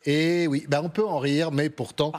Et oui, on peut en rire, mais pourtant,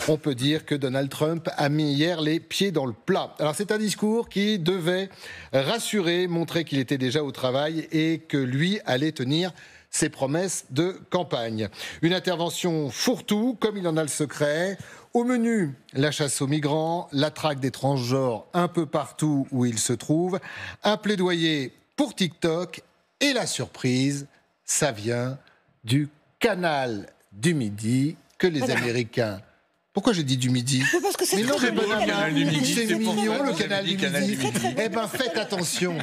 on peut dire que Donald Trump a mis hier les pieds dans le plat. Alors c'est un discours qui devait rassurer, montrer qu'il était déjà au travail et que lui allait tenir ses promesses de campagne. Une intervention fourre-tout, comme il en a le secret. Au menu, la chasse aux migrants, la traque des transgenres un peu partout où ils se trouvent, un plaidoyer pour TikTok et la surprise, ça vient du canal du Midi que les Américains... Pourquoi j'ai dit du Midi? Parce que c'est Mais non, très mais joli, bon, le canal du du Midi, c'est mignon, le canal du Midi. Très Eh bien, faites attention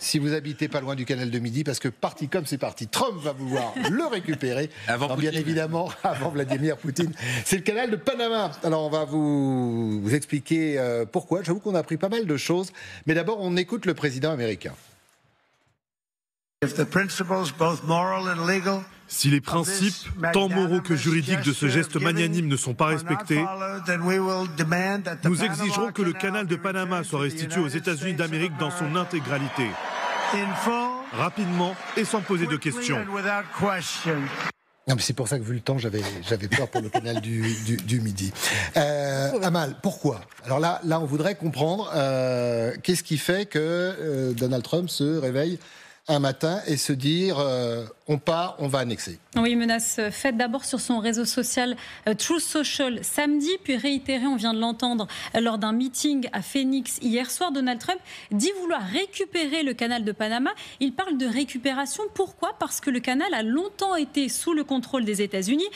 si vous habitez pas loin du canal de Midi, parce que parti comme c'est parti, Trump va vouloir le récupérer. Avant bien évidemment, avant Vladimir Poutine. C'est le canal de Panama. Alors, on va vous expliquer pourquoi. J'avoue qu'on a appris pas mal de choses. Mais d'abord, on écoute le président américain. Si les principes, tant moraux que juridiques, de ce geste magnanime ne sont pas respectés, nous exigerons que le canal de Panama soit restitué aux États-Unis d'Amérique dans son intégralité, rapidement et sans poser de questions. Non, mais c'est pour ça que, vu le temps, j'avais peur pour le canal du Midi. Amal, pourquoi? Alors là, on voudrait comprendre qu'est-ce qui fait que Donald Trump se réveille un matin et se dire on part, on va annexer. Oui, menace faite d'abord sur son réseau social Truth Social samedi, puis réitérée, on vient de l'entendre, lors d'un meeting à Phoenix hier soir. Donald Trump dit vouloir récupérer le canal de Panama. Il parle de récupération. Pourquoi? Parce que le canal a longtemps été sous le contrôle des États-Unis.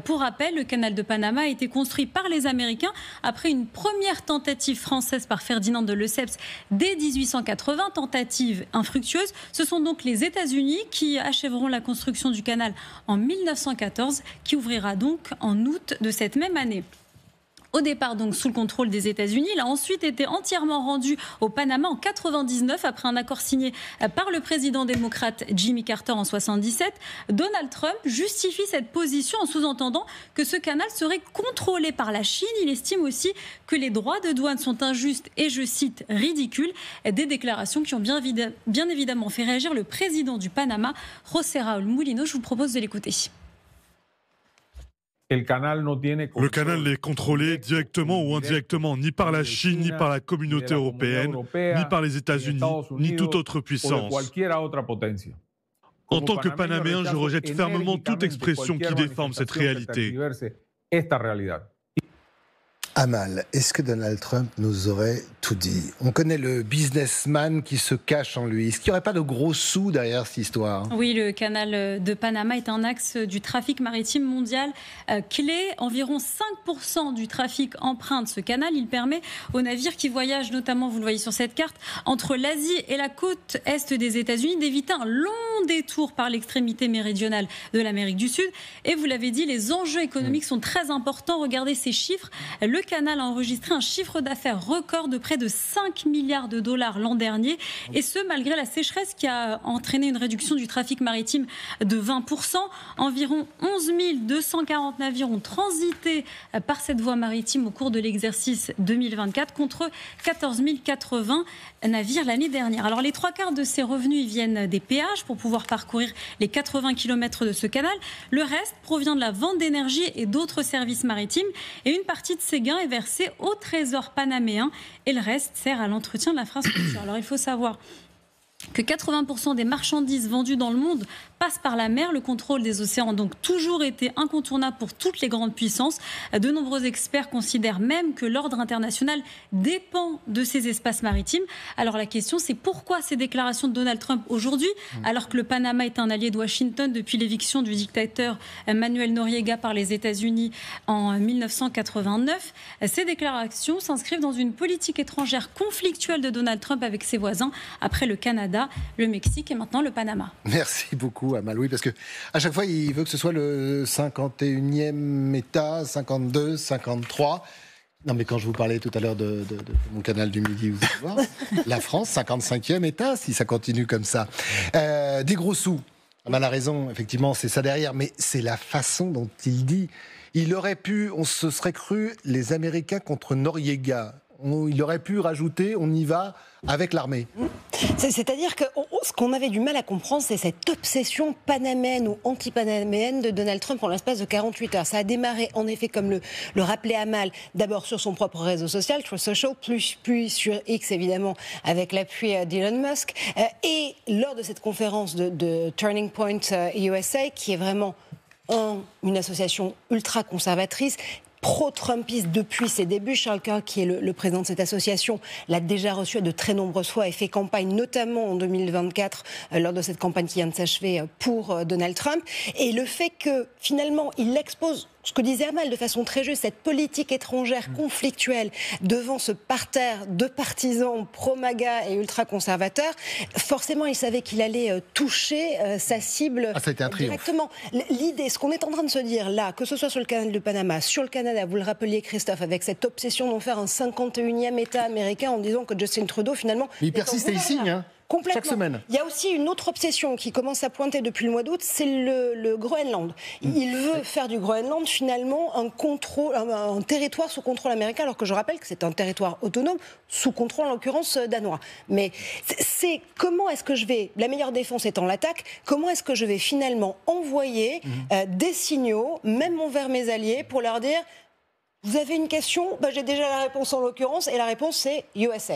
Pour rappel, le canal de Panama a été construit par les Américains après une première tentative française par Ferdinand de Lesseps dès 1880, tentative infructueuse. Ce sont donc les États-Unis qui achèveront la construction du canal en 1914, qui ouvrira donc en août de cette même année. Au départ, donc, sous le contrôle des États-Unis. Il a ensuite été entièrement rendu au Panama en 99, après un accord signé par le président démocrate Jimmy Carter en 77. Donald Trump justifie cette position en sous-entendant que ce canal serait contrôlé par la Chine. Il estime aussi que les droits de douane sont injustes et, je cite, ridicules. Des déclarations qui ont bien évidemment fait réagir le président du Panama, José Raúl Mulino. Je vous propose de l'écouter. Le canal n'est contrôlé directement ou indirectement ni par la Chine, ni par la communauté européenne, ni par les États-Unis, ni toute autre puissance. En tant que Panaméen, je rejette fermement toute expression qui déforme cette réalité. Amal, est-ce que Donald Trump nous aurait tout dit? On connaît le businessman qui se cache en lui. Est-ce qu'il n'y aurait pas de gros sous derrière cette histoire? Oui, le canal de Panama est un axe du trafic maritime mondial clé. Environ 5% du trafic emprunte ce canal. Il permet aux navires qui voyagent, notamment, vous le voyez sur cette carte, entre l'Asie et la côte est des États-Unis, d'éviter un long détour par l'extrémité méridionale de l'Amérique du Sud. Et vous l'avez dit, les enjeux économiques sont très importants. Regardez ces chiffres. Le canal a enregistré un chiffre d'affaires record de près de 5 milliards de dollars l'an dernier, et ce malgré la sécheresse qui a entraîné une réduction du trafic maritime de 20%. Environ 11 240 navires ont transité par cette voie maritime au cours de l'exercice 2024 contre 14 080 navires l'année dernière. Alors les 3/4 de ces revenus ils viennent des péages pour pouvoir parcourir les 80 km de ce canal. Le reste provient de la vente d'énergie et d'autres services maritimes, et une partie de ces gains est versé au trésor panaméen et le reste sert à l'entretien de l'infrastructure. Alors il faut savoir que 80% des marchandises vendues dans le monde passent par la mer. Le contrôle des océans a donc toujours été incontournable pour toutes les grandes puissances. De nombreux experts considèrent même que l'ordre international dépend de ces espaces maritimes. Alors la question, c'est pourquoi ces déclarations de Donald Trump aujourd'hui, alors que le Panama est un allié de Washington depuis l'éviction du dictateur Manuel Noriega par les États-Unis en 1989. Ces déclarations s'inscrivent dans une politique étrangère conflictuelle de Donald Trump avec ses voisins, après le Canada, le Mexique et maintenant le Panama. Merci beaucoup Amal, oui, parce que à chaque fois il veut que ce soit le 51e État, 52, 53. Non mais quand je vous parlais tout à l'heure de mon canal du Midi, vous allez voir, la France, 55e État, si ça continue comme ça. Des gros sous. Amal a raison, effectivement, c'est ça derrière, mais c'est la façon dont il dit. Il aurait pu, on se serait cru, les Américains contre Noriega. Il aurait pu rajouter, on y va avec l'armée. C'est-à-dire que ce qu'on avait du mal à comprendre, c'est cette obsession panaméenne ou anti-panaméenne de Donald Trump en l'espace de 48 heures. Ça a démarré, en effet, comme le rappelait Amal, d'abord sur son propre réseau social, Truth Social, puis sur X, évidemment, avec l'appui d'Elon Musk. Et lors de cette conférence de Turning Point USA, qui est vraiment une association ultra-conservatrice, pro-Trumpiste depuis ses débuts. Charles Kirk, qui est le président de cette association, l'a déjà reçu de très nombreuses fois et fait campagne, notamment en 2024, lors de cette campagne qui vient de s'achever pour Donald Trump. Et le fait que, finalement, il expose ce que disait Amal de façon très juste, cette politique étrangère conflictuelle devant ce parterre de partisans pro-MAGA et ultra-conservateurs, forcément, il savait qu'il allait toucher sa cible directement. L'idée, ce qu'on est en train de se dire là, que ce soit sur le canal de Panama, sur le Canada, vous le rappeliez Christophe, avec cette obsession d'en faire un 51e État américain en disant que Justin Trudeau, finalement... Il persiste et il signe, hein. Complètement. Chaque semaine. Il y a aussi une autre obsession qui commence à pointer depuis le mois d'août, c'est le Groenland. Il veut faire du Groenland finalement un territoire sous contrôle américain, alors que je rappelle que c'est un territoire autonome, sous contrôle en l'occurrence danois. Mais c'est comment est-ce que je vais, la meilleure défense étant l'attaque, comment est-ce que je vais finalement envoyer des signaux, même envers mes alliés, pour leur dire... Vous avez une question ? J'ai déjà la réponse en l'occurrence, et la réponse c'est USA.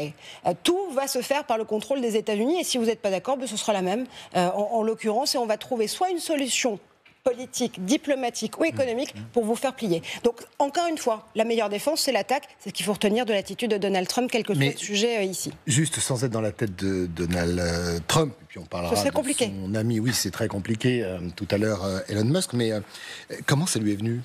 Tout va se faire par le contrôle des États-Unis, et si vous n'êtes pas d'accord, ce sera la même en l'occurrence, et on va trouver soit une solution politique, diplomatique ou économique pour vous faire plier. Donc, encore une fois, la meilleure défense, c'est l'attaque. C'est ce qu'il faut retenir de l'attitude de Donald Trump, quel que soit le sujet ici. Juste sans être dans la tête de Donald Trump, et puis on parlera de son ami, oui, c'est très compliqué, tout à l'heure Elon Musk, mais comment ça lui est venu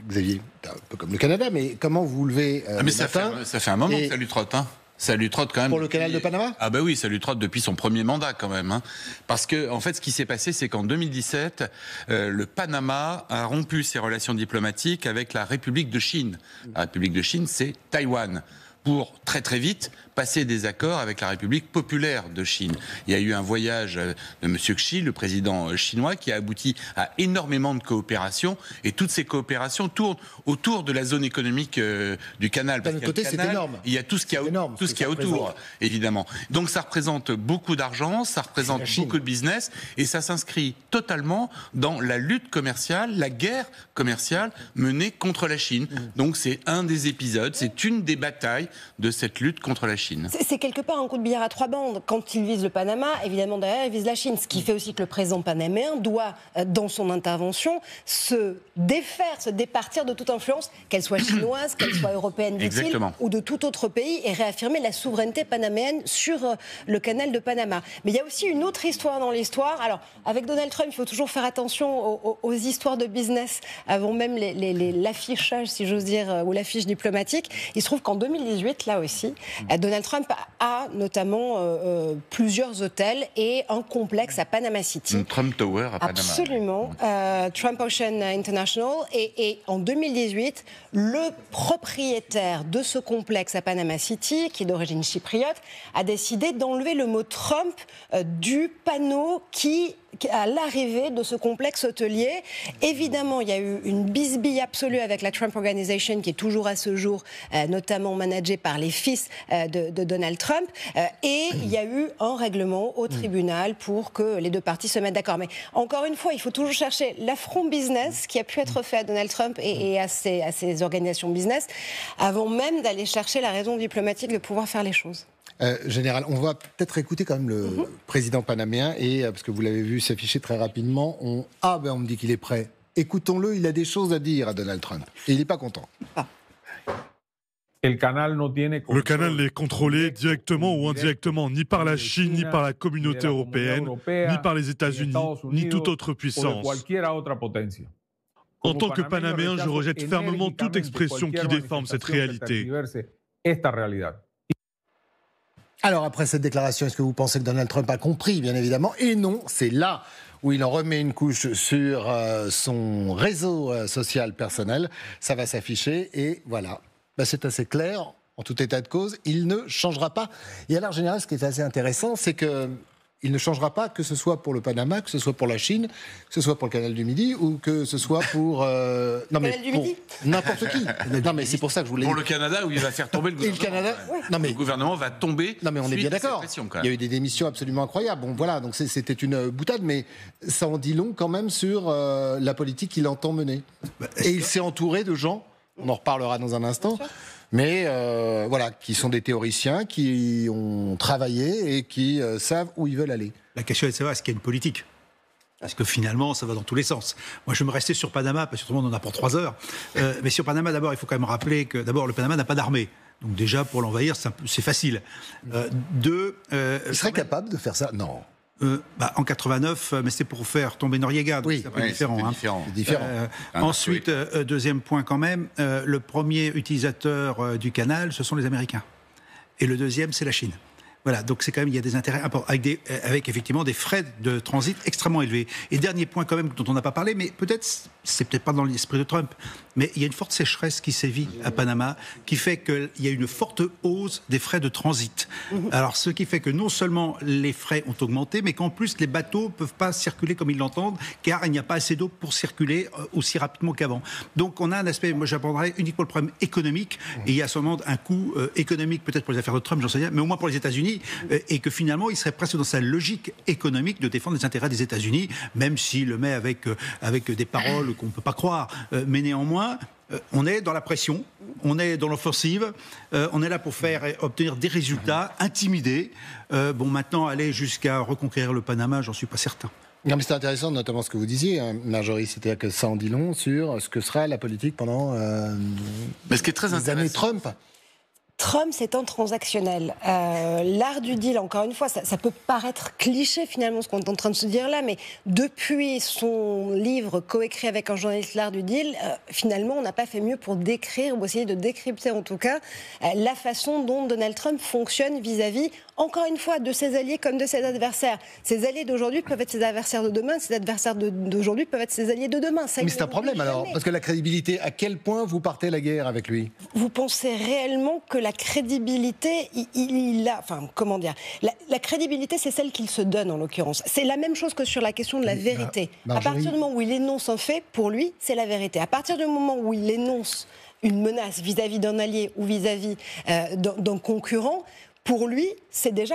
Xavier, un peu comme le Canada, mais comment vous levez mais ça fait un moment que ça lui trotte, hein. Ça lui trotte quand même. Pour le canal de Panama ? Ah bah oui, ça lui trotte depuis son premier mandat quand même, hein. Parce que en fait, ce qui s'est passé, c'est qu'en 2017, le Panama a rompu ses relations diplomatiques avec la République de Chine. La République de Chine, c'est Taïwan. Pour très très vite passer des accords avec la République populaire de Chine. Il y a eu un voyage de M. Xi, le président chinois, qui a abouti à énormément de coopération, et toutes ces coopérations tournent autour de la zone économique du canal. D'un autre côté, c'est énorme. Il y a tout ce qu'il y a, autour, évidemment. Donc ça représente beaucoup d'argent, ça représente beaucoup de business, et ça s'inscrit totalement dans la lutte commerciale, la guerre commerciale menée contre la Chine. Donc c'est un des épisodes, c'est une des batailles de cette lutte contre la Chine. C'est quelque part un coup de billard à trois bandes. Quand il vise le Panama, évidemment derrière il vise la Chine. Ce qui fait aussi que le président panaméen doit, dans son intervention, se défaire, se départir de toute influence, qu'elle soit chinoise, qu'elle soit européenne, dit-il, ou de tout autre pays, et réaffirmer la souveraineté panaméenne sur le canal de Panama. Mais il y a aussi une autre histoire dans l'histoire. Alors, avec Donald Trump, il faut toujours faire attention aux histoires de business avant même l'affichage, si j'ose dire, ou l'affiche diplomatique. Il se trouve qu'en 2018, là aussi, Donald Trump a notamment plusieurs hôtels et un complexe à Panama City. Trump Tower à Panama. Absolument. Trump Ocean International. Et en 2018, le propriétaire de ce complexe à Panama City, qui est d'origine chypriote, a décidé d'enlever le mot Trump du panneau qui à l'arrivée de ce complexe hôtelier. Évidemment, il y a eu une bisbille absolue avec la Trump Organization, qui est toujours à ce jour notamment managée par les fils de Donald Trump, et il y a eu un règlement au tribunal pour que les deux parties se mettent d'accord. Mais encore une fois, il faut toujours chercher l'affront business qui a pu être fait à Donald Trump et à ses organisations business, avant même d'aller chercher la raison diplomatique de pouvoir faire les choses. Général, on va peut-être écouter quand même le président panaméen, et parce que vous l'avez vu s'afficher très rapidement, on me dit qu'il est prêt. Écoutons-le, il a des choses à dire à Donald Trump. Et il n'est pas content. Le canal n'est contrôlé directement ou indirectement ni par la Chine, ni par la communauté européenne, ni par les États-Unis, ni toute autre puissance. En tant que Panaméen, je rejette fermement toute expression qui déforme cette réalité. Alors après cette déclaration, est-ce que vous pensez que Donald Trump a compris, bien évidemment? Et non, c'est là où il en remet une couche sur son réseau social personnel. Ça va s'afficher et voilà. C'est assez clair, en tout état de cause, il ne changera pas. Et alors, général, ce qui est assez intéressant, c'est que il ne changera pas, que ce soit pour le Panama, que ce soit pour la Chine, que ce soit pour le canal du Midi ou que ce soit pour n'importe qui. Non, mais c'est pour ça que je voulais. Pour le Canada, où il va faire tomber le gouvernement. Et le Canada, le gouvernement va tomber. Non, mais on est bien d'accord. Il y a eu des démissions absolument incroyables. Bon, voilà, donc c'était une boutade, mais ça en dit long quand même sur la politique qu'il entend mener. Et il s'est entouré de gens, on en reparlera dans un instant. Mais voilà, qui sont des théoriciens, qui ont travaillé et qui savent où ils veulent aller. La question est de savoir, est-ce qu'il y a une politique ? Parce que finalement, ça va dans tous les sens. Moi, je vais me rester sur Panama, parce que tout le monde en a pour 3 heures. Mais sur Panama, d'abord, il faut quand même rappeler que d'abord, le Panama n'a pas d'armée. Donc déjà, pour l'envahir, c'est facile. Il serait capable de faire ça ? Non. En 89, mais c'était pour faire tomber Noriega, donc c'est un peu différent. Ensuite, deuxième point quand même, le premier utilisateur du canal, ce sont les Américains. Et le deuxième, c'est la Chine. Voilà, donc c'est quand même, il y a des intérêts importants, avec effectivement des frais de transit extrêmement élevés. Et dernier point quand même, dont on n'a pas parlé, mais c'est peut-être pas dans l'esprit de Trump, mais il y a une forte sécheresse qui sévit à Panama, qui fait qu'il y a une forte hausse des frais de transit. Alors, ce qui fait que non seulement les frais ont augmenté, mais qu'en plus, les bateaux ne peuvent pas circuler comme ils l'entendent, car il n'y a pas assez d'eau pour circuler aussi rapidement qu'avant. Donc, on a un aspect, moi j'apprendrai uniquement le problème économique, et il y a sûrement un coût économique, peut-être pour les affaires de Trump, j'en sais rien, mais au moins pour les États-Unis, et que finalement, il serait presque dans sa logique économique de défendre les intérêts des États-Unis, même s'il le met avec des paroles qu'on ne peut pas croire. Mais néanmoins, on est dans la pression, on est dans l'offensive, on est là pour obtenir des résultats, intimider. Maintenant, aller jusqu'à reconquérir le Panama, j'en suis pas certain. Non, mais c'est intéressant, notamment ce que vous disiez, hein, Marjorie, c'est-à-dire que ça en dit long sur ce que sera la politique pendant ce qui est très les années Trump. Trump, c'est un transactionnel. L'art du deal, encore une fois, ça peut paraître cliché finalement ce qu'on est en train de se dire là, mais depuis son livre coécrit avec un journaliste, L'art du deal, finalement, on n'a pas fait mieux pour décrire, ou essayer de décrypter en tout cas, la façon dont Donald Trump fonctionne vis-à-vis, encore une fois, de ses alliés comme de ses adversaires. Ses alliés d'aujourd'hui peuvent être ses adversaires de demain, ses adversaires d'aujourd'hui peuvent être ses alliés de demain. Ça, mais c'est un problème alors, parce que la crédibilité, à quel point vous partez la guerre avec lui ? Vous pensez réellement que la crédibilité, la crédibilité, c'est celle qu'il se donne en l'occurrence. C'est la même chose que sur la question de la vérité. À partir du moment où il énonce un fait, pour lui, c'est la vérité. À partir du moment où il énonce une menace vis-à-vis d'un allié ou vis-à-vis d'un concurrent, pour lui, c'est déjà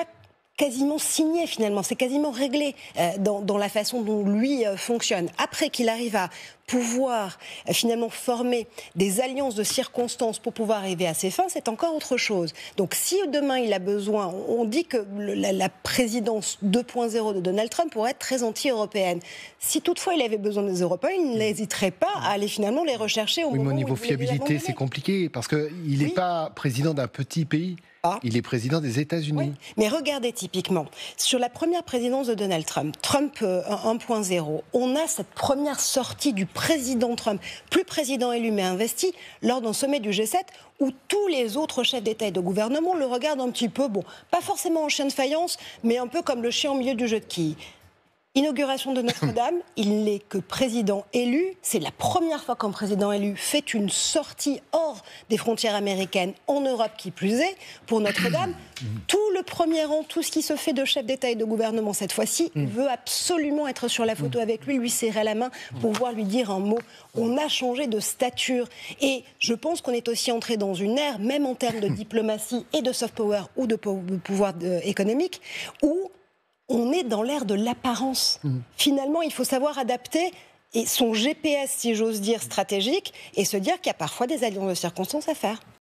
quasiment signé finalement, c'est quasiment réglé dans la façon dont lui fonctionne. Après qu'il arrive à pouvoir finalement former des alliances de circonstances pour pouvoir arriver à ses fins, c'est encore autre chose. Donc si demain il a besoin, on dit que la présidence 2.0 de Donald Trump pourrait être très anti-européenne. Si toutefois il avait besoin des Européens, il n'hésiterait pas à aller finalement les rechercher au moment où mais au niveau fiabilité, c'est compliqué, parce qu'il n'est pas président d'un petit pays. Il est président des États-Unis. Oui. Mais regardez typiquement, sur la première présidence de Donald Trump, Trump 1.0, on a cette première sortie du président Trump, plus président élu mais investi, lors d'un sommet du G7, où tous les autres chefs d'État et de gouvernement le regardent un petit peu, pas forcément en chien de faïence, mais un peu comme le chien au milieu du jeu de quilles. Inauguration de Notre-Dame, il n'est que président élu. C'est la première fois qu'un président élu fait une sortie hors des frontières américaines, en Europe qui plus est, pour Notre-Dame. Tout le premier rang, tout ce qui se fait de chef d'État et de gouvernement cette fois-ci, veut absolument être sur la photo avec lui serrer la main pour pouvoir lui dire un mot. On a changé de stature. Et je pense qu'on est aussi entré dans une ère, même en termes de diplomatie et de soft power ou de pouvoir économique, où on est dans l'ère de l'apparence. Finalement, il faut savoir adapter son GPS, si j'ose dire, stratégique, et se dire qu'il y a parfois des alliances de circonstances à faire.